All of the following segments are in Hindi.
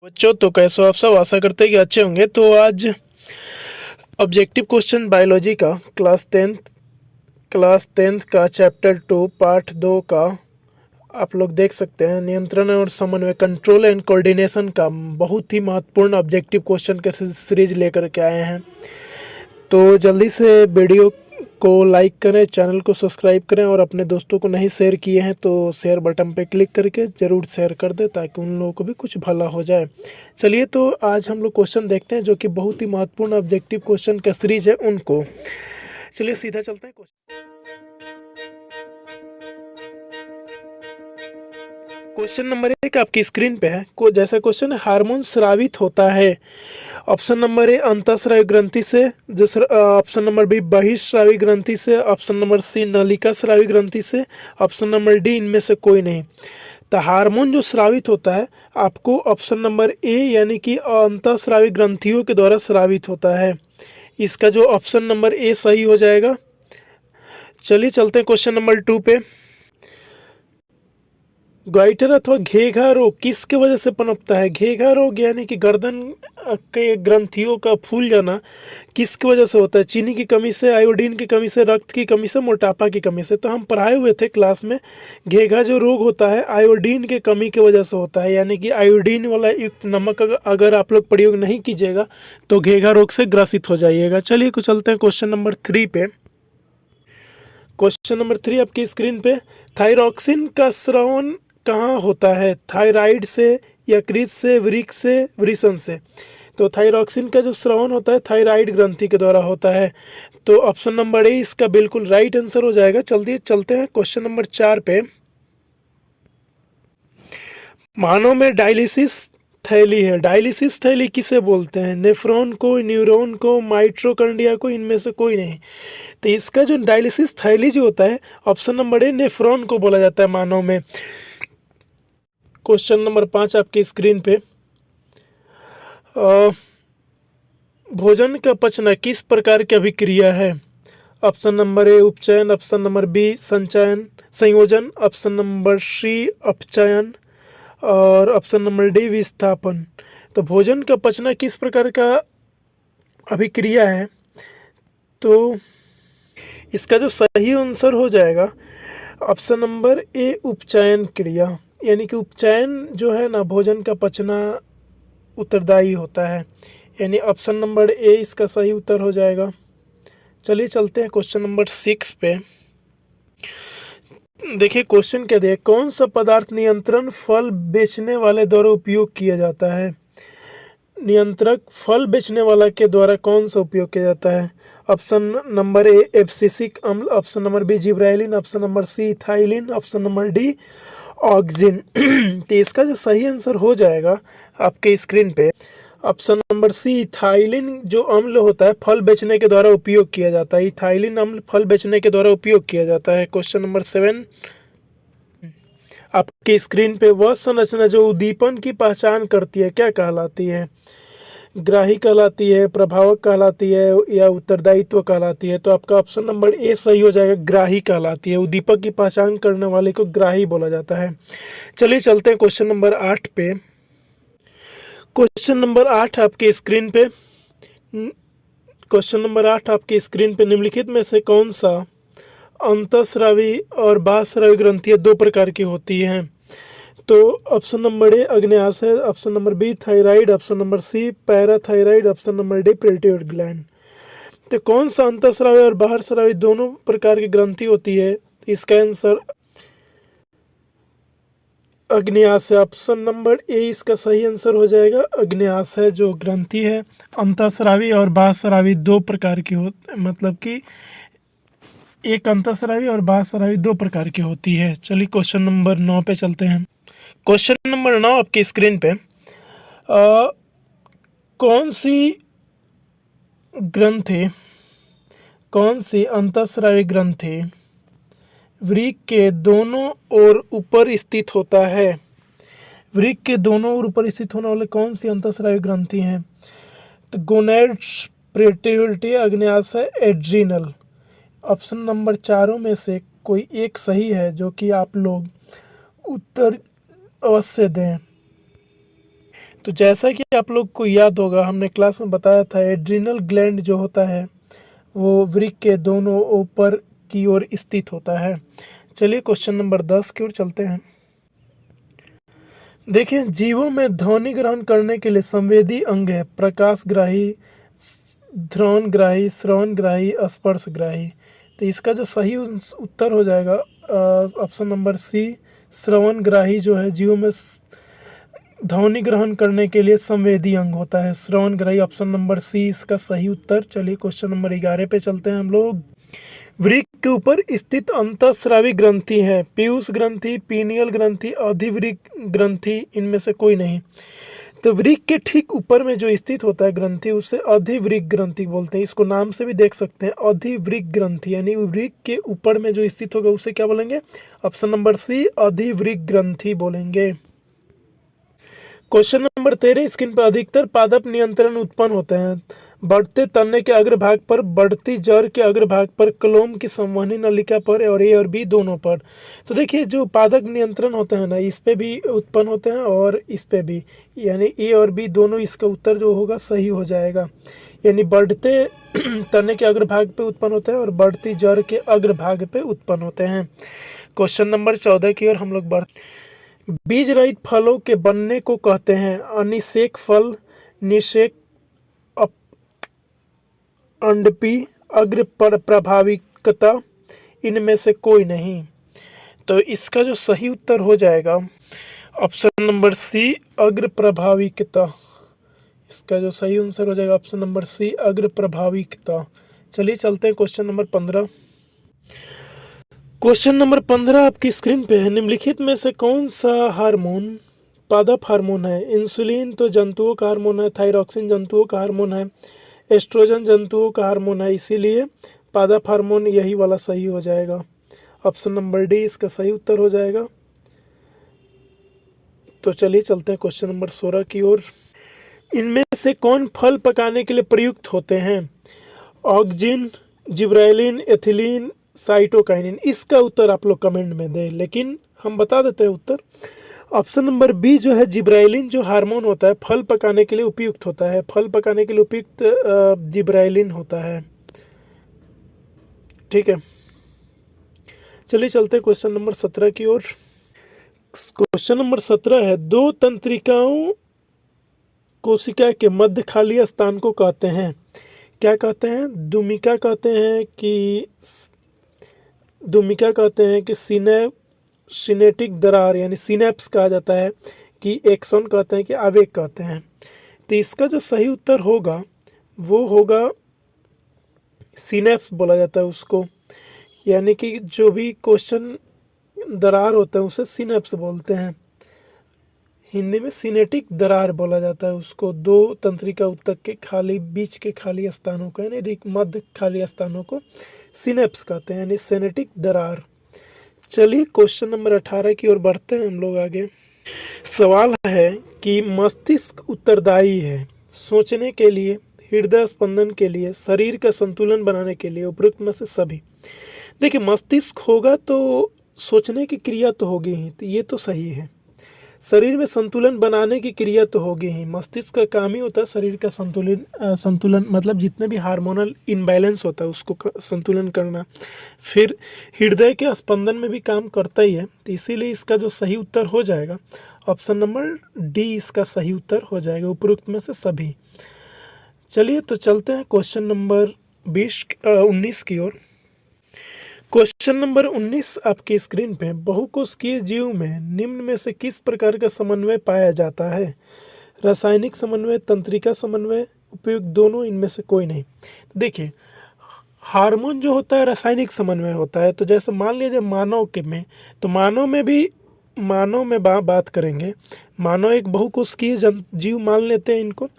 बच्चों तो कैसे हो आप सब। आशा करते हैं कि अच्छे होंगे। तो आज ऑब्जेक्टिव क्वेश्चन बायोलॉजी का क्लास टेंथ का चैप्टर 2 पार्ट 2 का आप लोग देख सकते हैं। नियंत्रण और समन्वय, कंट्रोल एंड कोऑर्डिनेशन का बहुत ही महत्वपूर्ण ऑब्जेक्टिव क्वेश्चन के सीरीज लेकर के आए हैं। तो जल्दी से वीडियो को लाइक करें, चैनल को सब्सक्राइब करें और अपने दोस्तों को नहीं शेयर किए हैं तो शेयर बटन पे क्लिक करके ज़रूर शेयर कर दें ताकि उन लोगों को भी कुछ भला हो जाए। चलिए तो आज हम लोग क्वेश्चन देखते हैं जो कि बहुत ही महत्वपूर्ण ऑब्जेक्टिव क्वेश्चन का सीरीज है उनको। चलिए सीधा चलते हैं क्वेश्चन नंबर 1 आपकी स्क्रीन पे है। जैसा क्वेश्चन है, हार्मोन स्रावित होता है। ऑप्शन नंबर ए अंतःस्रावी ग्रंथि से, दूसरा ऑप्शन नंबर बी बहिःस्रावी ग्रंथि से, ऑप्शन नंबर सी नलिका स्रावी ग्रंथि से, ऑप्शन नंबर डी इनमें से कोई नहीं। तो हार्मोन जो स्रावित होता है आपको ऑप्शन नंबर ए यानी कि अंतःस्रावी ग्रंथियों के द्वारा स्रावित होता है। इसका जो ऑप्शन नंबर ए सही हो जाएगा। चलिए चलते हैं क्वेश्चन नंबर 2 पे। ग्वाइटर अथवा घेघा रोग किसके वजह से पनपता है? घेघा रोग यानी कि गर्दन के ग्रंथियों का फूल जाना किसकी वजह से होता है? चीनी की कमी से, आयोडीन की कमी से, रक्त की कमी से, मोटापा की कमी से। तो हम पढ़ाए हुए थे क्लास में, घेघा जो रोग होता है आयोडीन के कमी की वजह से होता है। यानी कि आयोडीन वाला युक्त नमक अगर आप लोग प्रयोग नहीं कीजिएगा तो घेघा रोग से ग्रसित हो जाइएगा। चलिए कुछ चलते हैं क्वेश्चन नंबर 3 पे। क्वेश्चन नंबर 3 आपकी स्क्रीन पे, थायरॉक्सिन का स्रावन कहाँ होता है? थायराइड से, यकृत से, वृक्क से, वृषण से। तो थायरॉक्सिन का जो स्रावन होता है थायराइड ग्रंथि के द्वारा होता है। तो ऑप्शन नंबर ए इसका बिल्कुल राइट आंसर हो जाएगा। जल्दी चलते हैं क्वेश्चन नंबर 4 पे। मानव में डायलिसिस थैली है। डायलिसिस थैली किसे बोलते हैं? नेफ्रॉन को, न्यूरॉन को, माइट्रोकॉन्ड्रिया को, इनमें से कोई नहीं। तो इसका जो डायलिसिस थैली जो होता है ऑप्शन नंबर ए नेफ्रॉन को बोला जाता है मानव में। क्वेश्चन नंबर 5 आपकी स्क्रीन पे, भोजन का पचना किस प्रकार की अभिक्रिया है? ऑप्शन नंबर ए उपचयन, ऑप्शन नंबर बी संयोजन, ऑप्शन नंबर सी अपचयन और ऑप्शन नंबर डी विस्थापन। तो भोजन का पचना किस प्रकार का अभिक्रिया है? तो इसका जो सही आंसर हो जाएगा ऑप्शन नंबर ए उपचयन क्रिया। यानी कि उपचयन जो है ना भोजन का पचना उत्तरदायी होता है। यानी ऑप्शन नंबर ए इसका सही उत्तर हो जाएगा। चलिए चलते हैं क्वेश्चन नंबर 6 पे। देखिए क्वेश्चन क्या दिया, कौन सा पदार्थ नियंत्रण फल बेचने वाले द्वारा उपयोग किया जाता है? नियंत्रक फल बेचने वाला के द्वारा कौन सा उपयोग किया जाता है? ऑप्शन नंबर ए एब्सिसिक अम्ल, option number B gibberellin, option number C ethylene, option number D auxin. तो इसका जो सही आंसर हो जाएगा आपके स्क्रीन पे ऑप्शन नंबर सी इथाइलिन जो अम्ल होता है फल बेचने के द्वारा उपयोग किया जाता है। इथाइलिन अम्ल फल बेचने के द्वारा उपयोग किया जाता है। क्वेश्चन नंबर 7 आपकी स्क्रीन पे, वह संरचना जो उद्दीपन की पहचान करती है क्या कहलाती है? ग्राही कहलाती है, प्रभावक कहलाती है या उत्तरदायित्व कहलाती है? तो आपका ऑप्शन नंबर ए सही हो जाएगा, ग्राही कहलाती है। उद्दीपक की पहचान करने वाले को ग्राही बोला जाता है। चलिए चलते हैं क्वेश्चन नंबर 8 पे। क्वेश्चन नंबर 8 आपके स्क्रीन पे, क्वेश्चन नंबर 8 आपकी स्क्रीन पे, निम्नलिखित में से कौन सा अंतःस्रावी और बाह्यस्रावी ग्रंथियां दो प्रकार की होती हैं? तो ऑप्शन नंबर ए अग्न्याशय, option number B thyroid, option number C parathyroid, option number D pituitary gland. तो कौन सा अंतःस्रावी और बाह्यस्रावी दोनों प्रकार की ग्रंथि होती है? इसका आंसर अग्न्याशय, ऑप्शन नंबर ए इसका सही आंसर हो जाएगा। अग्न्याशय जो ग्रंथि है अंतःस्रावी और बाह्यस्रावी दो प्रकार की मतलब कि एक अंतःस्रावी और बाह्यस्रावी दो प्रकार की होती है। चलिए क्वेश्चन नंबर 9 पे चलते हैं। क्वेश्चन नंबर 9 आपकी स्क्रीन पे, कौन सी अंतःस्रावी ग्रंथि वृक्क के दोनों ओर ऊपर स्थित होता है? वृक्क के दोनों ओर ऊपर स्थित होने वाले कौन सी अंतःस्रावी ग्रंथि हैं? तो गोनेड्स, पिट्यूटरी, अग्न्याशय, एड्रिनल। ऑप्शन नंबर चारों में से कोई एक सही है जो कि आप लोग उत्तर अवश्य दें। तो जैसा कि आप लोग को याद होगा, हमने क्लास में बताया था एड्रिनल ग्लैंड जो होता है वो वृक्क के दोनों ऊपर की ओर स्थित होता है। चलिए क्वेश्चन नंबर 10 की ओर चलते हैं। देखिए, जीवों में ध्वनि ग्रहण करने के लिए संवेदी अंग है प्रकाशग्राही, ध्वनिग्राही, श्रवणग्राही, स्पर्शग्राही। तो इसका जो सही उत्तर हो जाएगा ऑप्शन नंबर सी, श्रवणग्राही जो है जीवों में ध्वनि ग्रहण करने के लिए संवेदी अंग होता है, श्रवणग्राही। ऑप्शन नंबर सी इसका सही उत्तर। चलिए क्वेश्चन नंबर 11 पे चलते हैं हम लोग। वृक्क के ऊपर स्थित अंतःस्रावी ग्रंथि है पीयूष ग्रंथि, पीनियल ग्रंथि, अधिवृक्क ग्रंथि, इनमें से कोई नहीं। तो वृक्क के ठीक ऊपर में जो स्थित होता है ग्रंथि उसे अधिवृक्क ग्रंथि बोलते हैं। इसको नाम से भी देख सकते हैं, अधिवृक्क ग्रंथि, यानी वृक्क के ऊपर में जो स्थित होगा उसे क्या बोलेंगे? ऑप्शन नंबर सी, अधिवृक्क ग्रंथि बोलेंगे। क्वेश्चन नंबर 13, स्किन पर अधिकतर पादप नियंत्रण उत्पन्न होते हैं बढ़ते तने के अग्रभाग पर, बढ़ती जड़ के अग्रभाग पर, क्लोम की संवहनी नलिका पर और ए और बी दोनों पर। तो देखिए, जो पादप नियंत्रण होते हैं ना, इस पे भी उत्पन्न होते हैं और इस पे भी, यानी ए और बी दोनों, इसका उत्तर जो होगा सही हो जाएगा। यानी बढ़ते तने के अग्रभाग पे उत्पन्न होते हैं और बढ़ती जड़ के अग्रभाग पे उत्पन्न होते हैं। क्वेश्चन नंबर 14 की ओर हम लोग बढ़। बीज रहित फलों के बनने को कहते हैं अनिषेक फल, निषेक, अंडपी, अग्र प्रभाविकता, इनमें से कोई नहीं। तो इसका जो सही उत्तर हो जाएगा ऑप्शन नंबर सी, अग्र प्रभाविकता। इसका जो सही आंसर हो जाएगा ऑप्शन नंबर सी, अग्र प्रभाविकता। चलिए चलते हैं क्वेश्चन नंबर 15। क्वेश्चन नंबर 15 आपकी स्क्रीन पे है। निम्नलिखित में से कौन सा हार्मोन पादप हार्मोन है? इंसुलिन तो जंतुओं का हार्मोन है, थायरॉक्सिन जंतुओं का हार्मोन है, एस्ट्रोजन जंतुओं का हार्मोन है, इसीलिए पादप हार्मोन यही वाला सही हो जाएगा। ऑप्शन नंबर डी इसका सही उत्तर हो जाएगा। तो चलिए चलते हैं क्वेश्चन नंबर 16 की ओर। इनमें से कौन फल पकाने के लिए प्रयुक्त होते हैं? Auxin, gibberellin, ethylene, cytokinin. इसका उत्तर आप लोग कमेंट में दें, लेकिन हम बता देते हैं उत्तर। ऑप्शन नंबर बी जो है, जिब्रेलिन जो हार्मोन होता है फल पकाने के लिए उपयुक्त होता है, फल पकाने के लिए उपयुक्त जिब्रेलिन होता है। ठीक है, चलिए चलते हैं क्वेश्चन नंबर 17 की ओर। क्वेश्चन नंबर 17 है, दो तंत्रिकाओं कोशिका के मध्य खाली स्थान को कहते हैं, क्या कहते हैं? दुमिका कहते हैं कि सिनेटिक दरार यानी सिनेप्स कहा जाता है, कि एक्सॉन कहते हैं, कि आवेग कहते हैं। तो इसका जो सही उत्तर होगा वो होगा सिनेप्स बोला जाता है उसको, यानी कि जो भी क्वेश्चन दरार होता है उसे सिनेप्स बोलते हैं। हिंदी में सिनेटिक दरार बोला जाता है उसको। दो तंत्रिका उत्तक के खाली बीच के खाली स्थानों को, यानी मध्य खाली स्थानों को सिनेप्स कहते हैं, यानी सिनेटिक दरार। चलिए क्वेश्चन नंबर 18 की ओर बढ़ते हैं हम लोग आगे। सवाल है कि मस्तिष्क उत्तरदायी है सोचने के लिए, हृदय स्पंदन के लिए, शरीर का संतुलन बनाने के लिए, उपरोक्त में से सभी। देखिए, मस्तिष्क होगा तो सोचने की क्रिया तो होगी ही, तो ये तो सही है। शरीर में संतुलन बनाने की क्रिया तो होगी ही, मस्तिष्क का काम ही होता है शरीर का संतुलन मतलब जितने भी हार्मोनल इनबैलेंस होता है उसको संतुलन करना। फिर हृदय के स्पंदन में भी काम करता ही है, तो इसीलिए इसका जो सही उत्तर हो जाएगा ऑप्शन नंबर डी इसका सही उत्तर हो जाएगा, उपरोक्त में से सभी। चलिए तो चलते हैं क्वेश्चन नंबर 19 की ओर। क्वेश्चन नंबर 19 आपकी स्क्रीन पे। बहुकोशिकीय जीव में निम्न में से किस प्रकार का समन्वय पाया जाता है? रासायनिक समन्वय, तंत्रिका समन्वय, उपयुक्त दोनों, इनमें से कोई नहीं। देखिए, हार्मोन जो होता है रासायनिक समन्वय होता है। तो जैसे मान लीजिए मानव के में, तो मानव में बात करेंगे। मानव एक बहुकोशिकीय जीव मान लेते हैं इनको,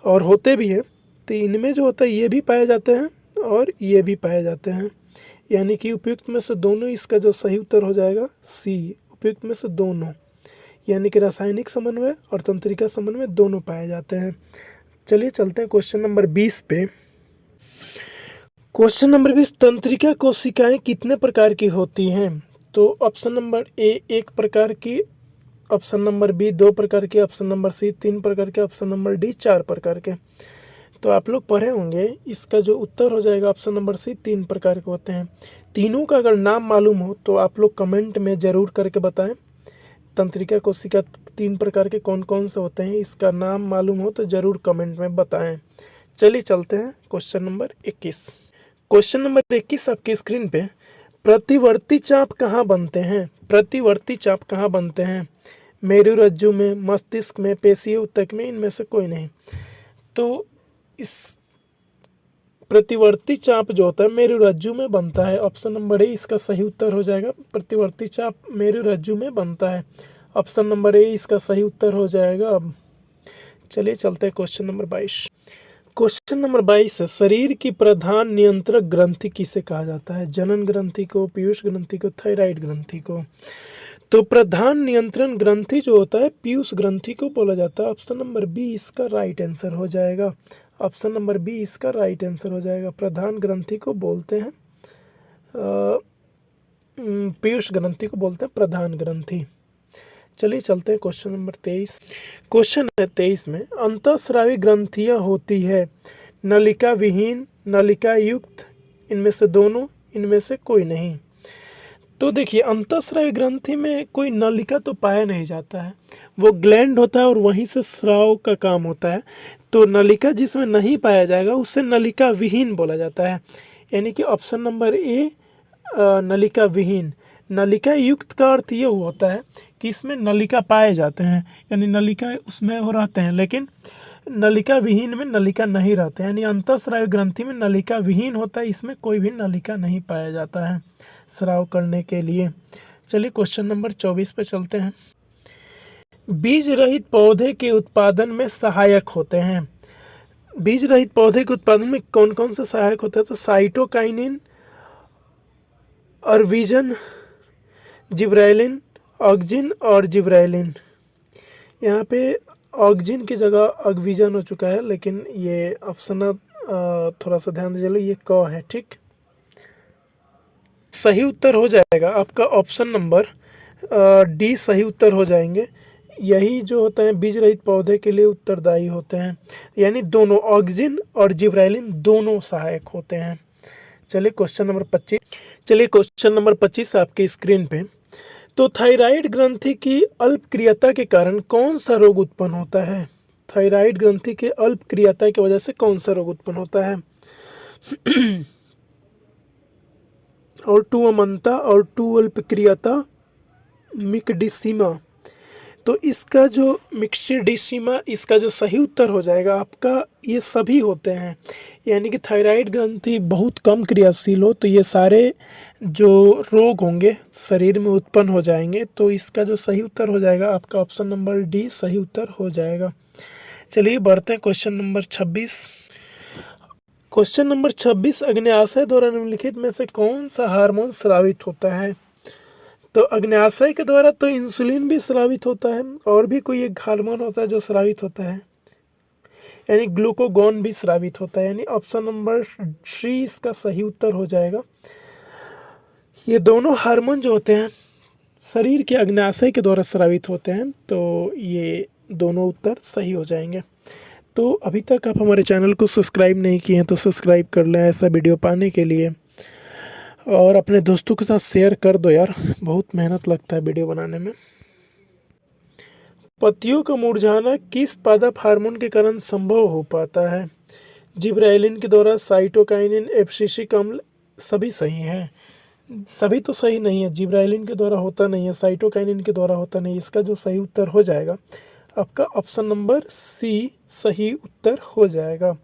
और होते भी हैं। तो इनमें जो होता है ये भी पाए जाते हैं और ये भी पाए जाते हैं, यानी कि उपयुक्त में से दोनों। इसका जो सही उत्तर हो जाएगा सी, उपयुक्त में से दोनों, यानी कि रासायनिक समन्वय और तंत्रिका समन्वय दोनों पाए जाते हैं। चलिए चलते हैं क्वेश्चन नंबर 20 पे। क्वेश्चन नंबर 20, तंत्रिका कोशिकाएं कितने प्रकार की होती हैं? तो ऑप्शन नंबर ए एक प्रकार की, ऑप्शन नंबर बी 2 प्रकार के, ऑप्शन नंबर सी 3 प्रकार के, ऑप्शन नंबर डी 4 प्रकार के। तो आप लोग पढ़े होंगे, इसका जो उत्तर हो जाएगा ऑप्शन नंबर सी 3 प्रकार के होते हैं। तीनों का अगर नाम मालूम हो तो आप लोग कमेंट में ज़रूर करके बताएं। तंत्रिका कोशिका 3 प्रकार के कौन कौन से होते हैं, इसका नाम मालूम हो तो ज़रूर कमेंट में बताएं। चलिए चलते हैं क्वेश्चन नंबर 21। क्वेश्चन नंबर 21 आपकी स्क्रीन पे, प्रतिवर्ती चाप कहाँ बनते हैं? प्रतिवर्ती चाप कहाँ बनते हैं? मेरुरज्जु में, मस्तिष्क में, पेशीय ऊतक में, इनमें से कोई नहीं। तो इस प्रतिवर्ती चाप जो होता है मेरुरज्जु में बनता है। ऑप्शन नंबर ए इसका सही उत्तर हो जाएगा। प्रतिवर्ती चाप मेरुरज्जु में बनता है। ऑप्शन नंबर ए इसका सही उत्तर हो जाएगा। अब चलिए चलते हैं क्वेश्चन नंबर 22। क्वेश्चन नंबर 22 है, शरीर की प्रधान नियंत्रक ग्रंथि किसे कहा जाता है? जनन ग्रंथि को, पीयूष ग्रंथि को, थायराइड ग्रंथि को। तो प्रधान नियंत्रण ग्रंथि जो होता है पीयूष ग्रंथि को बोला जाता है। ऑप्शन नंबर बी इसका राइट आंसर हो जाएगा। ऑप्शन नंबर बी इसका राइट आंसर हो जाएगा। प्रधान ग्रंथि को बोलते हैं पीयूष ग्रंथि को बोलते हैं प्रधान ग्रंथि। चलिए चलते हैं क्वेश्चन नंबर 23। क्वेश्चन है 23 में, अंतःस्रावी ग्रंथियां होती है नलिका विहीन, नलिका युक्त, इनमें से दोनों, इनमें से कोई नहीं। तो देखिए अंतःस्रावी ग्रंथि में कोई नलिका तो पाया नहीं जाता है, वो ग्लैंड होता है और वहीं से स्राव का काम होता है। तो नलिका जिसमें नहीं पाया जाएगा उसे नलिका विहीन बोला जाता है। यानी कि ऑप्शन नंबर ए नलिका विहीन। नलिका युक्त का अर्थ ये होता है कि इसमें नलिका पाए जाते हैं, यानी नलिका उसमें वो रहते हैं, लेकिन नलिका विहीन में नलिका नहीं रहते। यानी अंतःस्रावी ग्रंथि में नलिका विहीन होता है, इसमें कोई भी नलिका नहीं पाया जाता है स्राव करने के लिए। चलिए क्वेश्चन नंबर 24 पे चलते हैं। बीज रहित पौधे के उत्पादन में सहायक होते हैं। बीज रहित पौधे के उत्पादन में कौन कौन से सहायक होते हैं? तो साइटोकाइनिन, अर्विजन, जिब्रेलिन, ऑक्जिन और जिब्रेलिन। यहाँ पे ऑक्जिन की जगह अगविजन हो चुका है, लेकिन ये ऑप्शन थोड़ा सा ध्यान दीजिए, ये क है। ठीक, सही उत्तर हो जाएगा आपका ऑप्शन नंबर डी सही उत्तर हो जाएंगे। यही जो होते हैं बीज रहित पौधे के लिए उत्तरदायी होते हैं, यानी दोनों ऑक्जिन और जिब्रेलिन दोनों सहायक होते हैं। चलिए क्वेश्चन नंबर 25। चलिए क्वेश्चन नंबर 25 आपकी स्क्रीन पे, तो थायराइड ग्रंथि की अल्पक्रियता के कारण कौन सा रोग उत्पन्न होता है? थायराइड ग्रंथि के अल्पक्रियता की वजह से कौन सा रोग उत्पन्न होता है? और टू अमंता और टू अल्पक्रियता मिक्सडिसिमा। तो इसका जो मिक्सडिसिमा, इसका जो सही उत्तर हो जाएगा आपका, ये सभी होते हैं। यानी कि थायराइड ग्रंथि बहुत कम क्रियाशील हो तो ये सारे जो रोग होंगे शरीर में उत्पन्न हो जाएंगे। तो इसका जो सही उत्तर हो जाएगा आपका ऑप्शन नंबर डी सही उत्तर हो जाएगा। चलिए बढ़ते हैं क्वेश्चन नंबर 26। क्वेश्चन नंबर 26, अग्न्याशय द्वारा निम्नलिखित में से कौन सा हार्मोन स्रावित होता है? तो अग्न्याशय के द्वारा तो इंसुलिन भी स्रावित होता है, और भी कोई एक हार्मोन होता है जो स्रावित होता है, यानी ग्लूकागॉन भी स्रावित होता है। यानी ऑप्शन नंबर सी इसका सही उत्तर हो जाएगा। ये दोनों हार्मोन जो होते हैं शरीर के अग्न्याशय के द्वारा स्रावित होते हैं, तो ये दोनों उत्तर सही हो जाएंगे। तो अभी तक आप हमारे चैनल को सब्सक्राइब नहीं किए हैं तो सब्सक्राइब कर लें ऐसा वीडियो पाने के लिए, और अपने दोस्तों के साथ शेयर कर दो यार, बहुत मेहनत लगता है वीडियो बनाने में। पत्तियों का मुरझाना किस पादप हार्मोन के कारण संभव हो पाता है? जिब्रेलिन के द्वारा, साइटोकाइनिन, एब्सिसिक अम्ल। सभी सही हैं, सभी तो सही नहीं है। जिब्रेलिन के द्वारा होता नहीं है, साइटोकाइनिन के द्वारा होता नहीं। इसका जो सही उत्तर हो जाएगा आपका ऑप्शन नंबर सी सही उत्तर हो जाएगा।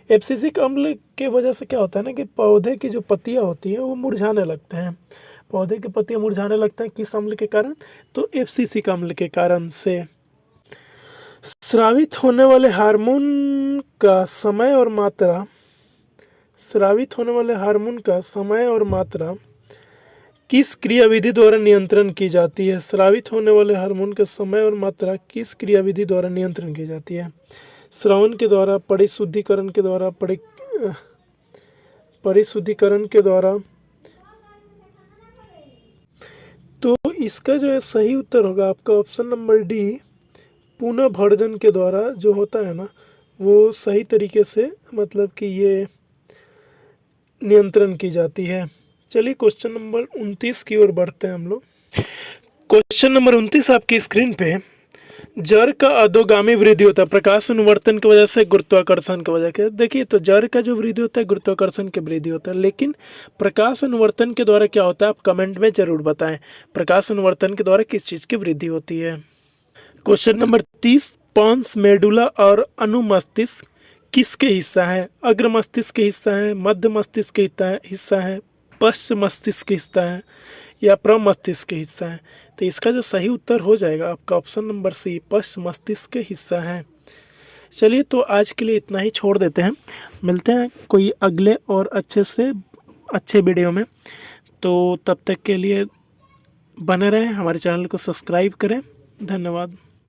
एब्सिसिक अम्ल के वजह से क्या होता है ना कि पौधे की जो पत्तियां होती हैं वो मुरझाने लगते हैं। पौधे की पत्तियां मुरझाने लगते हैं किस अम्ल के कारण? तो एब्सिसिक अम्ल के कारण से। स्रावित होने वाले हार्मोन का समय और मात्रा, स्रावित होने वाले हार्मोन का समय और मात्रा किस क्रियाविधि द्वारा नियंत्रण की जाती है? स्रावित होने वाले हार्मोन का समय और मात्रा किस क्रियाविधि द्वारा नियंत्रण की जाती है? श्रवण के द्वारा, परिशुद्धिकरण के द्वारा, परिशुद्धिकरण के द्वारा। तो इसका जो है सही उत्तर होगा आपका ऑप्शन नंबर डी, पुनः भर्जन के द्वारा जो होता है ना वो सही तरीके से मतलब कि ये नियंत्रण की जाती है। चलिए क्वेश्चन नंबर 29 की ओर बढ़ते हैं हम लोग। क्वेश्चन नंबर 29 आपकी स्क्रीन पे, जड़ का अधोगामी वृद्धि होता है प्रकाश अनुवर्तन की वजह से गुरुत्वाकर्षण की वजह से। देखिए तो जड़ का जो वृद्धि होता है गुरुत्वाकर्षण की वृद्धि होता है, लेकिन प्रकाश अनुवर्तन के द्वारा क्या होता है आप कमेंट में जरूर बताएं, प्रकाश अनुवर्तन के द्वारा किस चीज़ की वृद्धि होती है। क्वेश्चन नंबर 30, पॉन्स मेडुला और अनुमस्तिष्क किसके हिस्सा है? अग्र मस्तिष्क के हिस्सा है, मध्य मस्तिष्क के हिस्सा है, पश्च मस्तिष्क के हिस्सा है या प्रमस्तिष्क के हिस्सा है? तो इसका जो सही उत्तर हो जाएगा आपका ऑप्शन नंबर सी, पश्च मस्तिष्क के हिस्सा है। चलिए तो आज के लिए इतना ही छोड़ देते हैं, मिलते हैं कोई अगले और अच्छे वीडियो में। तो तब तक के लिए बने रहें, हमारे चैनल को सब्सक्राइब करें। धन्यवाद।